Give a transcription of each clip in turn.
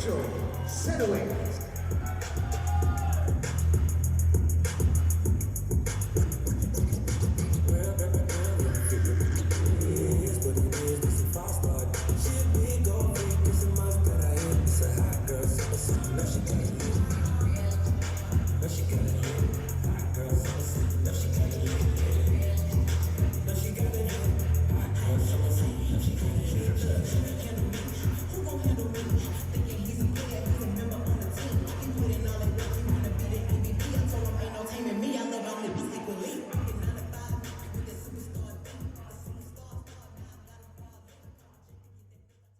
Enjoy. Set away.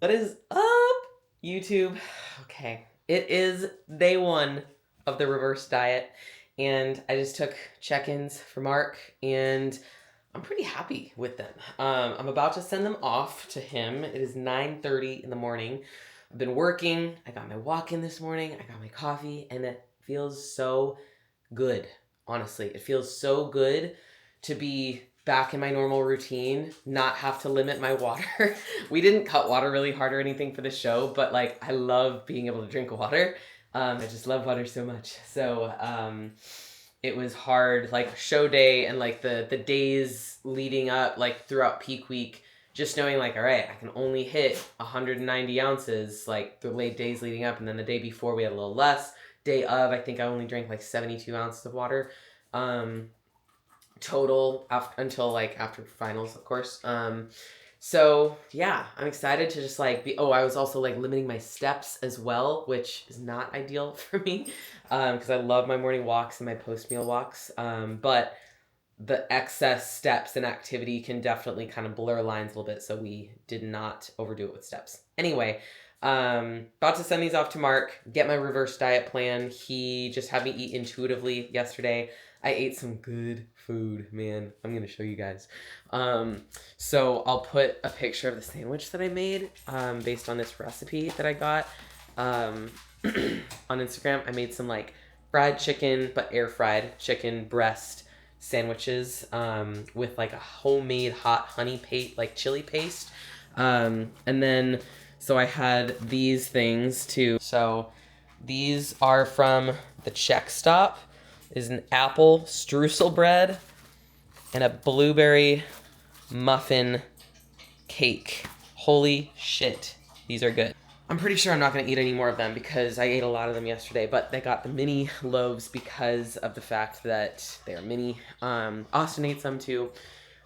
What is up, YouTube? Okay, it is day one of the reverse diet, and I just took check-ins for Mark, and I'm pretty happy with them. I'm about to send them off to him. It is 9:30 in the morning. I've been working. I got my walk in this morning. I got my coffee, and it feels so good. Honestly, it feels so good to be back in my normal routine, not have to limit my water. We didn't cut water really hard or anything for the show, but like I love being able to drink water. I just love water so much. So it was hard, like show day and like the days leading up, like throughout peak week, just knowing like, all right, I can only hit 190 ounces, like the late days leading up, and then the day before we had a little less. Day of, I think I only drank like 72 ounces of water. Total until like after finals, of course. So yeah, I'm excited to just like be. Oh, I was also like limiting my steps as well, which is not ideal for me, because I love my morning walks and my post meal walks. But the excess steps and activity can definitely kind of blur lines a little bit, so we did not overdo it with steps. Anyway, about to send these off to Mark, get my reverse diet plan. He just had me eat intuitively yesterday. I ate some good food, man. I'm gonna show you guys. So I'll put a picture of the sandwich that I made based on this recipe that I got on Instagram. I made some like fried chicken, but air fried chicken breast sandwiches with like a homemade hot honey like chili paste. And then so I had these things too. So these are from the Czech Stop. Is an apple streusel bread and a blueberry muffin cake. Holy shit, these are good. I'm pretty sure I'm not going to eat any more of them because I ate a lot of them yesterday, but they got the mini loaves because of the fact that they're mini. Austin ate some too,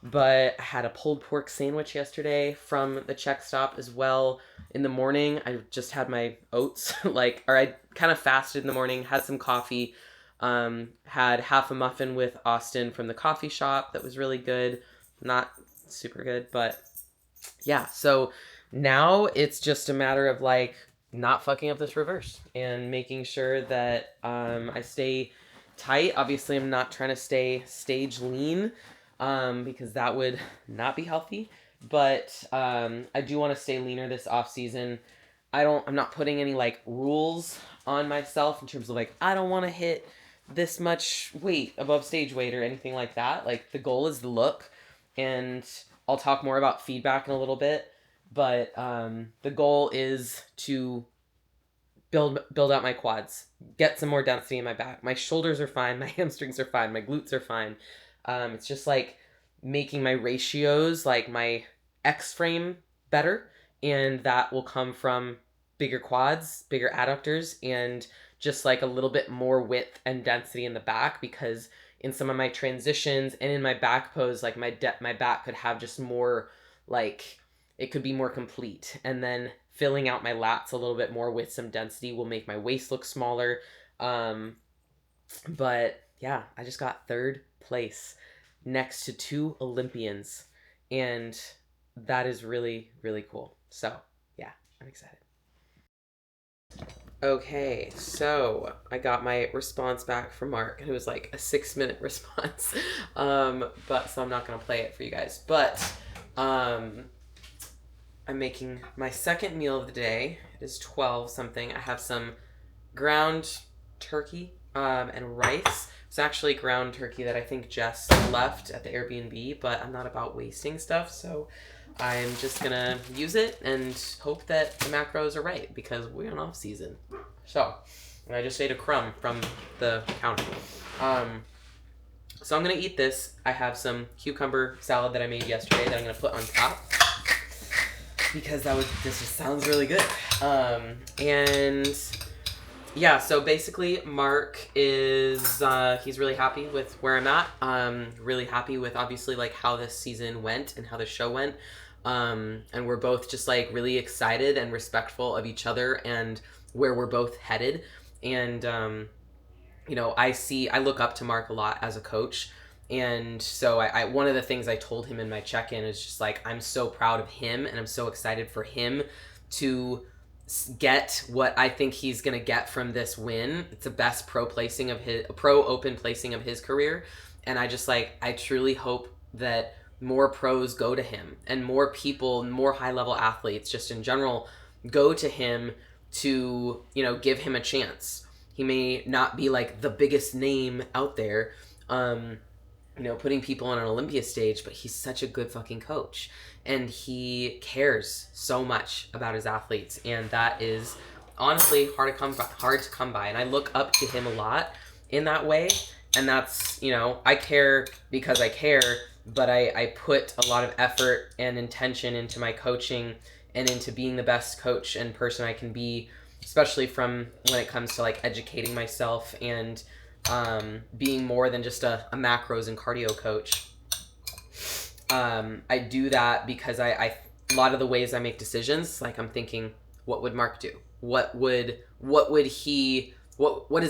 but I had a pulled pork sandwich yesterday from the Czech Stop as well. In the morning, I just had my oats, I kind of fasted in the morning, had some coffee, had half a muffin with Austin from the coffee shop that was really good. Not super good, but yeah, so now it's just a matter of like not fucking up this reverse and making sure that I stay tight. Obviously, I'm not trying to stay stage lean because that would not be healthy, but I do want to stay leaner this off season. I'm not putting any like rules on myself in terms of like I don't want to hit this much weight above stage weight or anything like that. Like the goal is the look, and I'll talk more about feedback in a little bit, but the goal is to build out my quads, get some more density in my back. My shoulders are fine, my hamstrings are fine, my glutes are fine. It's just like making my ratios, like my X frame better, and that will come from bigger quads, bigger adductors, and just like a little bit more width and density in the back, because in some of my transitions and in my back pose, like my back could have just more, like it could be more complete, and then filling out my lats a little bit more with some density will make my waist look smaller. But yeah, I just got third place next to 2 Olympians, and that is really, really cool. So yeah, I'm excited. Okay, so I got my response back from Mark, and it was like a 6-minute response. But so I'm not gonna play it for you guys. But I'm making my second meal of the day. It is 12 something. I have some ground turkey and rice. It's actually ground turkey that I think Jess left at the Airbnb, but I'm not about wasting stuff, so I'm just gonna use it and hope that the macros are right because we're in off season. So I just ate a crumb from the counter. So I'm gonna eat this. I have some cucumber salad that I made yesterday that I'm gonna put on top because this just sounds really good. And yeah, so basically Mark is he's really happy with where I'm at. Really happy with obviously like how this season went and how the show went. And we're both just like really excited and respectful of each other and where we're both headed. And you know, I look up to Mark a lot as a coach. And so I one of the things I told him in my check-in is just like, I'm so proud of him and I'm so excited for him to get what I think he's going to get from this win. It's the best pro open placing of his career. And I truly hope that more pros go to him and more people, more high level athletes just in general go to him to, you know, give him a chance. He may not be like the biggest name out there, you know, putting people on an Olympia stage, but he's such a good fucking coach and he cares so much about his athletes. And that is honestly hard to come by. And I look up to him a lot in that way. And that's, you know, I care because I care, but I put a lot of effort and intention into my coaching and into being the best coach and person I can be, especially from when it comes to like educating myself and being more than just a macros and cardio coach. I do that because I a lot of the ways I make decisions, like I'm thinking, what would Mark do? What is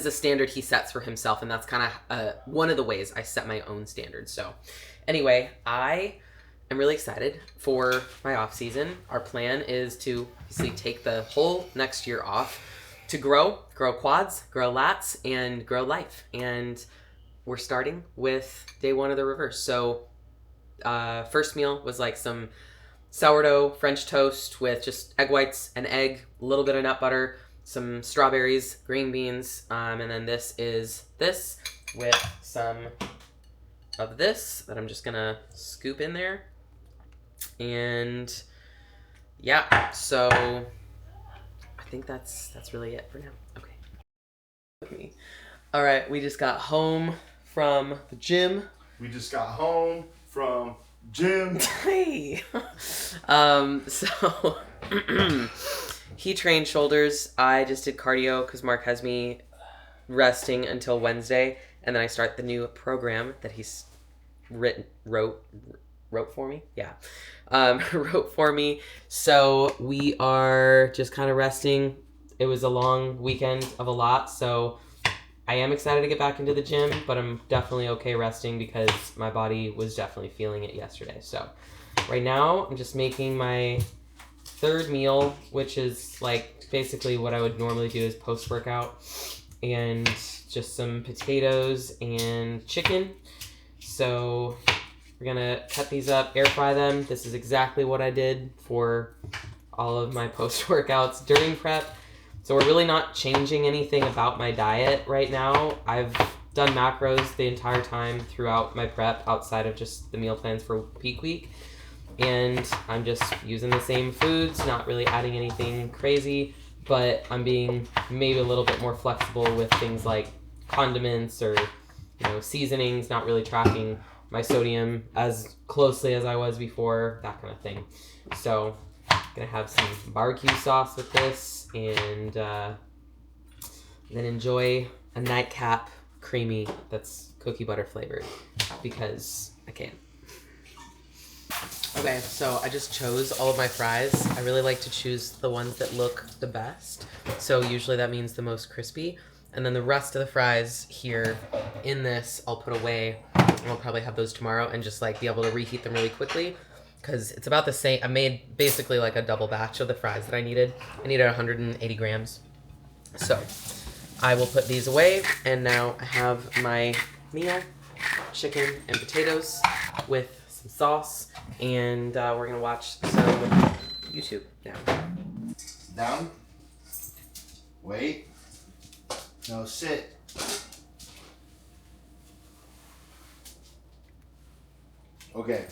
the standard he sets for himself? And that's kind of one of the ways I set my own standards. So anyway, I am really excited for my off season. Our plan is to obviously take the whole next year off to grow quads, grow lats, and grow life. And we're starting with day one of the reverse. So first meal was like some sourdough French toast with just egg whites, an egg, a little bit of nut butter, some strawberries, green beans, and then this is this with some of this that I'm just gonna scoop in there. And yeah, so I think that's really it for now. Okay. All right, we just got home from the gym. Hey. So he trained shoulders. I just did cardio because Mark has me resting until Wednesday, and then I start the new program that he's wrote for me. Yeah, wrote for me. So we are just kind of resting. It was a long weekend of a lot, so I am excited to get back into the gym, but I'm definitely okay resting because my body was definitely feeling it yesterday. So right now I'm just making my third meal, which is like basically what I would normally do as post-workout, and just some potatoes and chicken. So we're gonna cut these up, air fry them. This is exactly what I did for all of my post-workouts during prep. So we're really not changing anything about my diet right now. I've done macros the entire time throughout my prep outside of just the meal plans for peak week. And I'm just using the same foods, not really adding anything crazy, but I'm being maybe a little bit more flexible with things like condiments or, you know, seasonings, not really tracking my sodium as closely as I was before, that kind of thing. So I'm gonna have some barbecue sauce with this and then enjoy a nightcap creamy that's cookie butter flavored because I can. Okay, so I just chose all of my fries. I really like to choose the ones that look the best. So usually that means the most crispy. And then the rest of the fries here in this, I'll put away. And I'll probably have those tomorrow and just like be able to reheat them really quickly because it's about the same. I made basically like a double batch of the fries that I needed. I needed 180 grams. So I will put these away. And now I have my meal, chicken and potatoes with some sauce. And we're going to watch some YouTube now. Down. Wait. No, sit. Okay.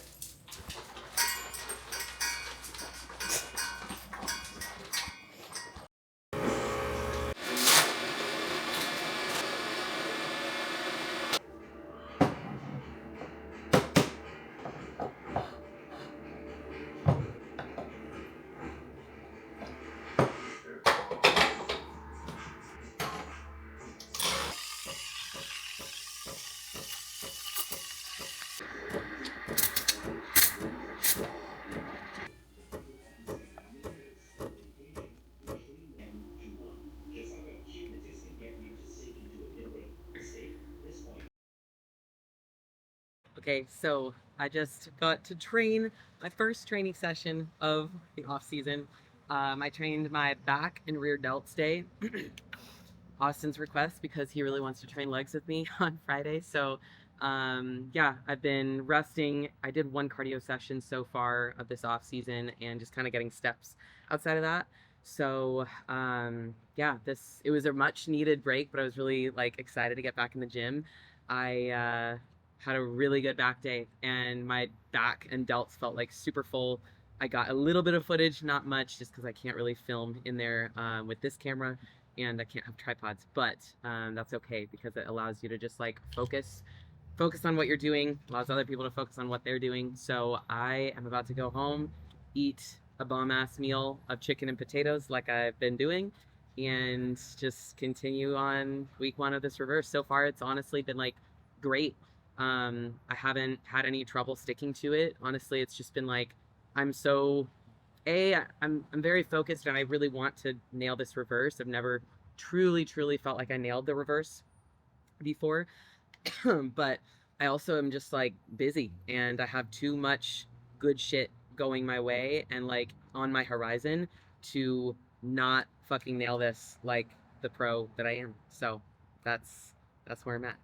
Okay, so I just got to train my first training session of the off season. I trained my back and rear delts day. Austin's request because he really wants to train legs with me on Friday. So yeah, I've been resting. I did one cardio session so far of this off season and just kind of getting steps outside of that. So yeah, it was a much needed break, but I was really like excited to get back in the gym. I had a really good back day and my back and delts felt like super full. I got a little bit of footage, not much, just because I can't really film in there with this camera and I can't have tripods, but that's okay because it allows you to just like focus on what you're doing, allows other people to focus on what they're doing. So I am about to go home, eat a bomb-ass meal of chicken and potatoes like I've been doing, and just continue on week 1 of this reverse. So far, it's honestly been like great. I haven't had any trouble sticking to it. Honestly, it's just been like, I'm very focused and I really want to nail this reverse. I've never truly felt like I nailed the reverse before. But I also am just like busy and I have too much good shit going my way and like on my horizon to not fucking nail this like the pro that I am. So that's where I'm at.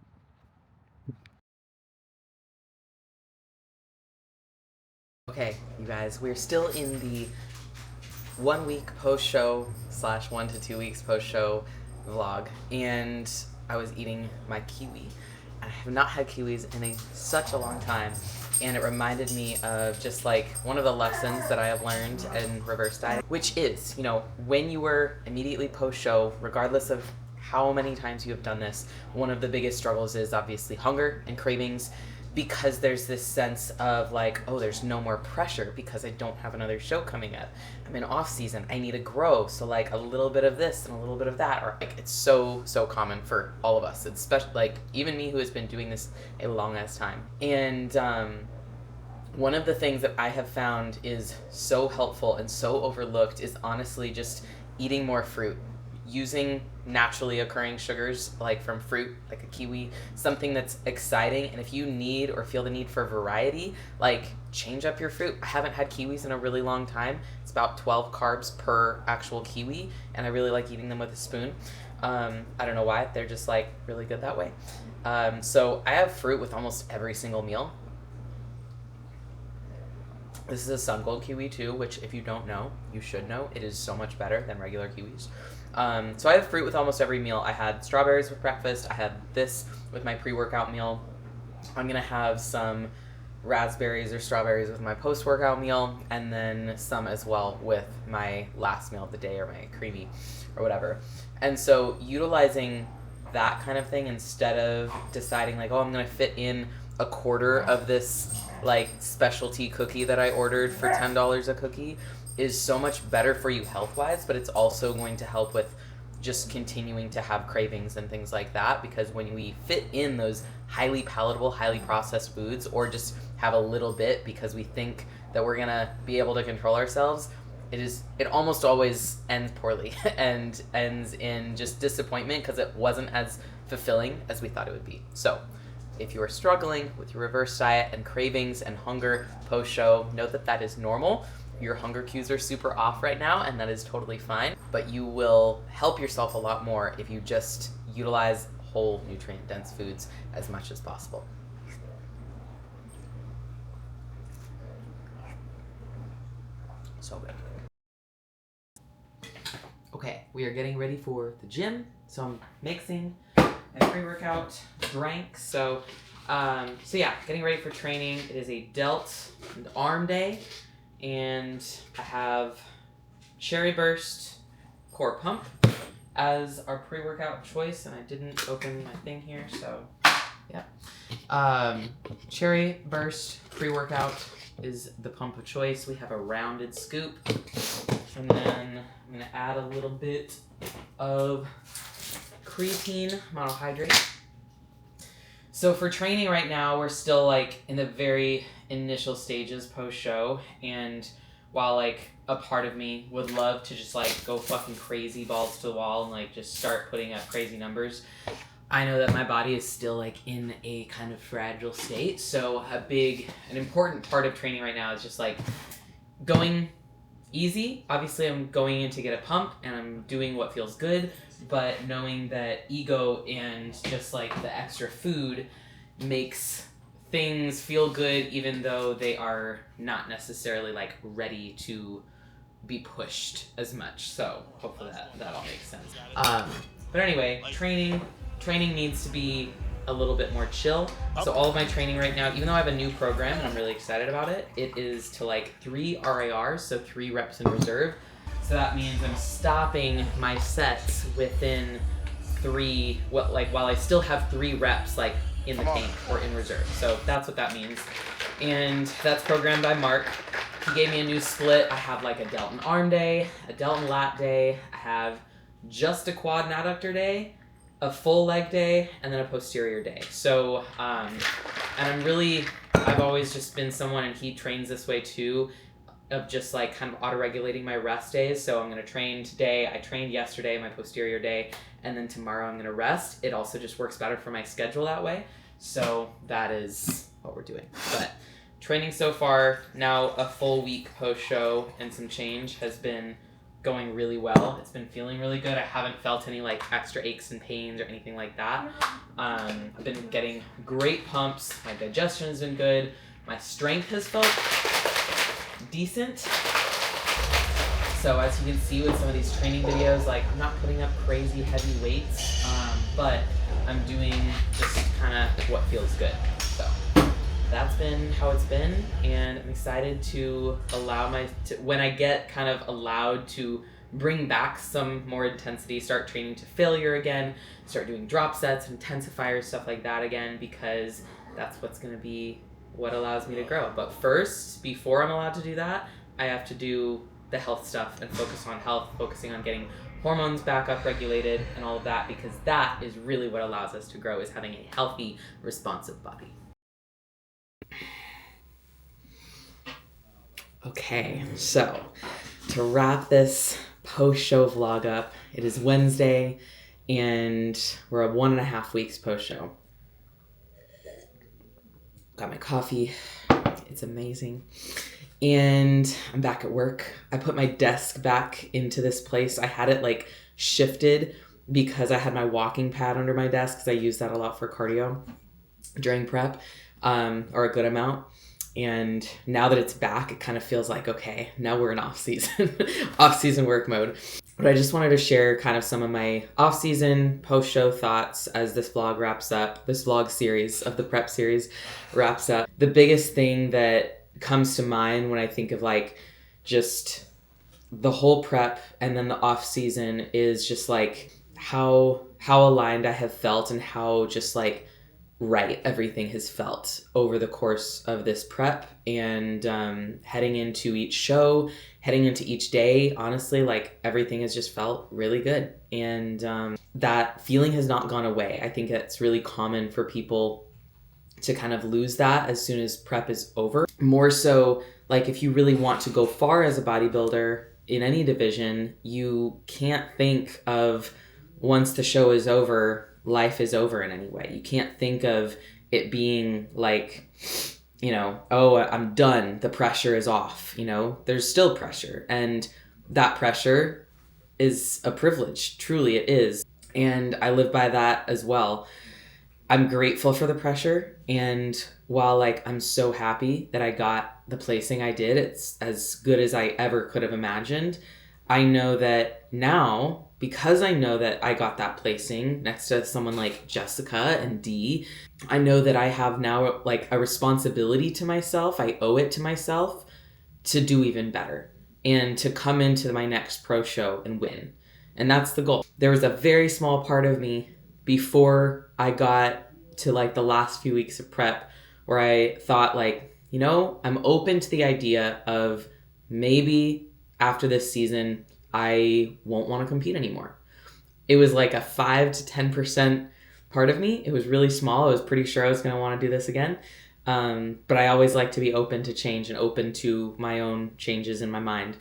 Okay, you guys, we're still in the 1 week post show / 1 to 2 weeks post show vlog, and I was eating my kiwi. I have not had kiwis in such a long time, and it reminded me of just like one of the lessons that I have learned in reverse diet, which is, when you were immediately post show, regardless of how many times you have done this, one of the biggest struggles is obviously hunger and cravings, because there's this sense of like, oh, there's no more pressure because I don't have another show coming up. I'm in off season. I need to grow. So like a little bit of this and a little bit of that, or like it's so common for all of us. It's especially like even me who has been doing this a long ass time. And one of the things that I have found is so helpful and so overlooked is honestly just eating more fruit. Using naturally occurring sugars like from fruit, like a kiwi, something that's exciting. And if you need or feel the need for variety, like change up your fruit. I haven't had kiwis in a really long time. It's about 12 carbs per actual kiwi, and I really like eating them with a spoon. I don't know why, they're just like really good that way. So I have fruit with almost every single meal. This is a sun gold kiwi too, which if you don't know, you should know. It is so much better than regular kiwis. So I have fruit with almost every meal. I had strawberries with breakfast. I had this with my pre-workout meal. I'm going to have some raspberries or strawberries with my post-workout meal, and then some as well with my last meal of the day or my creamy or whatever. And so utilizing that kind of thing instead of deciding like, oh, I'm going to fit in a quarter of this like specialty cookie that I ordered for $10 a cookie is so much better for you health-wise, but it's also going to help with just continuing to have cravings and things like that, because when we fit in those highly palatable, highly processed foods, or just have a little bit because we think that we're gonna be able to control ourselves, it almost always ends poorly and ends in just disappointment because it wasn't as fulfilling as we thought it would be. So if you are struggling with your reverse diet and cravings and hunger post-show, note that that is normal. Your hunger cues are super off right now, and that is totally fine. But you will help yourself a lot more if you just utilize whole nutrient-dense foods as much as possible. So good. Okay, we are getting ready for the gym. So I'm mixing my pre-workout drink. So yeah, getting ready for training. It is a delt and arm day. And I have Cherry Burst Core Pump as our pre-workout choice, and I didn't open my thing here, so yeah. Cherry Burst pre-workout is the pump of choice. We have a rounded scoop, and then I'm gonna add a little bit of creatine monohydrate. So for training right now, we're still like in the very initial stages post-show, and while like a part of me would love to just like go fucking crazy balls to the wall and like just start putting up crazy numbers, I know that my body is still like in a kind of fragile state. So an important part of training right now is just like going easy. Obviously, I'm going in to get a pump and I'm doing what feels good, but knowing that ego and just like the extra food makes things feel good even though they are not necessarily like ready to be pushed as much. So hopefully that all makes sense. But anyway, training needs to be a little bit more chill. So all of my training right now, even though I have a new program and I'm really excited about it, it is to like 3 RIRs, so 3 reps in reserve. So that means I'm stopping my sets within 3, while I still have 3 reps like in the tank or in reserve. So that's what that means. And that's programmed by Mark. He gave me a new split. I have like a delt and arm day, a delt and lat day. I have just a quad and adductor day, a full leg day, and then a posterior day. So, and I've always just been someone, and he trains this way too, of just like kind of auto-regulating my rest days. So I'm going to train today. I trained yesterday, my posterior day, and then tomorrow I'm going to rest. It also just works better for my schedule that way. So that is what we're doing. But training so far, now a full week post-show and some change, has been going really well. It's been feeling really good. I haven't felt any like extra aches and pains or anything like that. I've been getting great pumps. My digestion has been good. My strength has felt decent. So as you can see with some of these training videos, like I'm not putting up crazy heavy weights, but I'm doing just kind of what feels good. So that's been how it's been, and I'm excited to when I get kind of allowed to bring back some more intensity, start training to failure again, start doing drop sets, intensifiers, stuff like that again, because that's what's going to be what allows me to grow. But first, before I'm allowed to do that, I have to do the health stuff and focus on health, focusing on getting hormones back up regulated and all of that, because that is really what allows us to grow, is having a healthy, responsive body. Okay, so to wrap this post-show vlog up, it is Wednesday and we're at 1.5 weeks post-show. Got my coffee, it's amazing. And I'm back at work. I put my desk back into this place. I had it like shifted because I had my walking pad under my desk, because I use that a lot for cardio during prep, or a good amount. And now that it's back, it kind of feels like, okay, now we're in off-season work mode. But I just wanted to share kind of some of my off-season post-show thoughts as this vlog wraps up, this vlog series of the prep series wraps up. The biggest thing that comes to mind when I think of like just the whole prep and then the off-season is just like how aligned I have felt, and how just like right everything has felt over the course of this prep, and heading into each show, heading into each day. Honestly, like everything has just felt really good, and that feeling has not gone away. I think it's really common for people to kind of lose that as soon as prep is over. More so, like if you really want to go far as a bodybuilder in any division, you can't think of once the show is over, life is over in any way. You can't think of it being like, you know, oh, I'm done, the pressure is off. You know, there's still pressure, and that pressure is a privilege. Truly it is. And I live by that as well. I'm grateful for the pressure, and while like I'm so happy that I got the placing I did, it's as good as I ever could have imagined. I know that now, because I know that I got that placing next to someone like Jessica and Dee, I know that I have now like a responsibility to myself. I owe it to myself to do even better and to come into my next pro show and win. And that's the goal. There was a very small part of me before I got to like the last few weeks of prep where I thought like, you know, I'm open to the idea of maybe after this season, I won't want to compete anymore. It was like a 5 to 10% part of me. It was really small. I was pretty sure I was going to want to do this again. But I always like to be open to change and open to my own changes in my mind,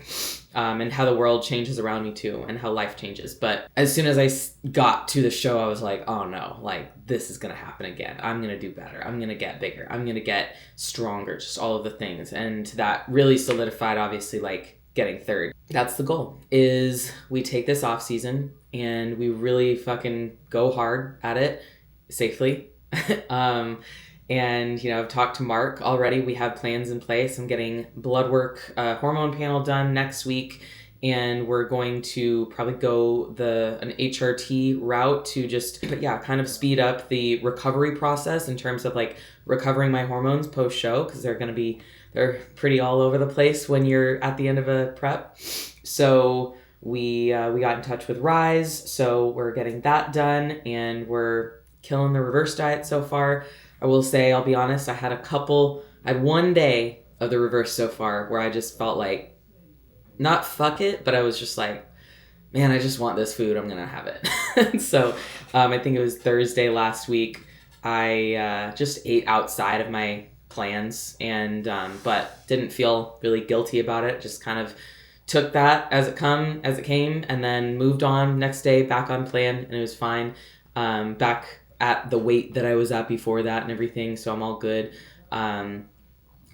and how the world changes around me too, and how life changes. But as soon as I got to the show, I was like, oh no, like this is going to happen again. I'm going to do better. I'm going to get bigger. I'm going to get stronger, just all of the things. And that really solidified, obviously, like getting third. That's the goal, is we take this off season and we really fucking go hard at it safely. And, I've talked to Mark already. We have plans in place. I'm getting blood work, hormone panel done next week. And we're going to probably go an HRT route to just, kind of speed up the recovery process in terms of like recovering my hormones post-show, because they're pretty all over the place when you're at the end of a prep. So we got in touch with Rise. So we're getting that done, and we're killing the reverse diet so far. I will say, I'll be honest, I had one day of the reverse so far where I just felt like, not fuck it, but I was just like, man, I just want this food. I'm going to have it. So I think it was Thursday last week. I just ate outside of my plans, and but didn't feel really guilty about it. Just kind of took that as it came, and then moved on next day, back on plan, and it was fine. Back at the weight that I was at before that and everything, so I'm all good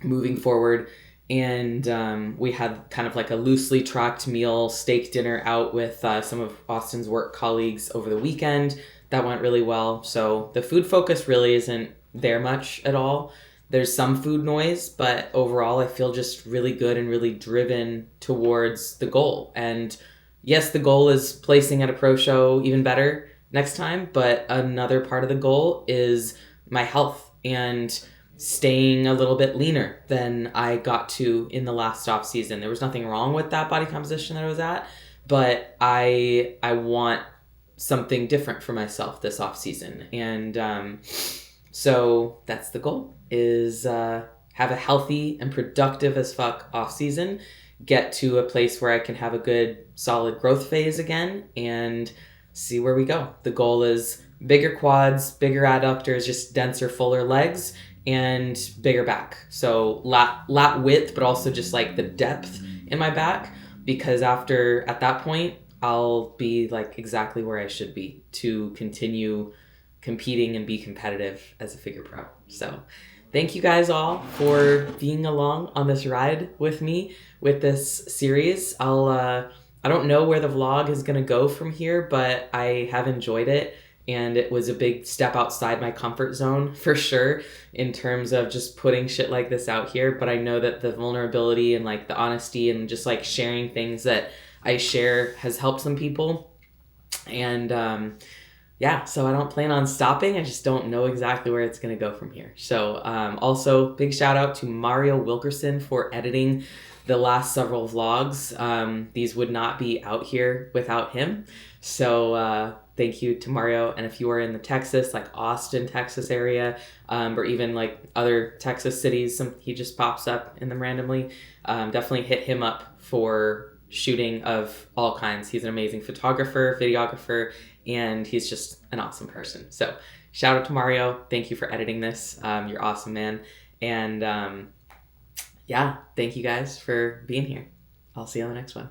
moving forward. And we had kind of like a loosely tracked meal, steak dinner out with some of Austin's work colleagues over the weekend. That went really well. So the food focus really isn't there much at all. There's some food noise, but overall I feel just really good and really driven towards the goal. And yes, the goal is placing at a pro show even better next time, but another part of the goal is my health and staying a little bit leaner than I got to in the last off season. There was nothing wrong with that body composition that I was at, but I want something different for myself this off season. And so that's the goal, is have a healthy and productive as fuck off season, get to a place where I can have a good solid growth phase again, and see where we go. The goal is bigger quads, bigger adductors, just denser, fuller legs, and bigger back. So lat width, but also just like the depth in my back, because at that point, I'll be like exactly where I should be to continue competing and be competitive as a figure pro. So thank you guys all for being along on this ride with me with this series. I don't know where the vlog is going to go from here, but I have enjoyed it, and it was a big step outside my comfort zone for sure in terms of just putting shit like this out here. But I know that the vulnerability and like the honesty and just like sharing things that I share has helped some people. And so I don't plan on stopping. I just don't know exactly where it's going to go from here. So also big shout out to Mario Wilkerson for editing the last several vlogs. These would not be out here without him. So thank you to Mario. And if you are in the Texas, like Austin, Texas area, or even like other Texas cities, he just pops up in them randomly, definitely hit him up for shooting of all kinds. He's an amazing photographer, videographer, and he's just an awesome person. So shout out to Mario. Thank you for editing this. You're awesome, man. And thank you guys for being here. I'll see you on the next one.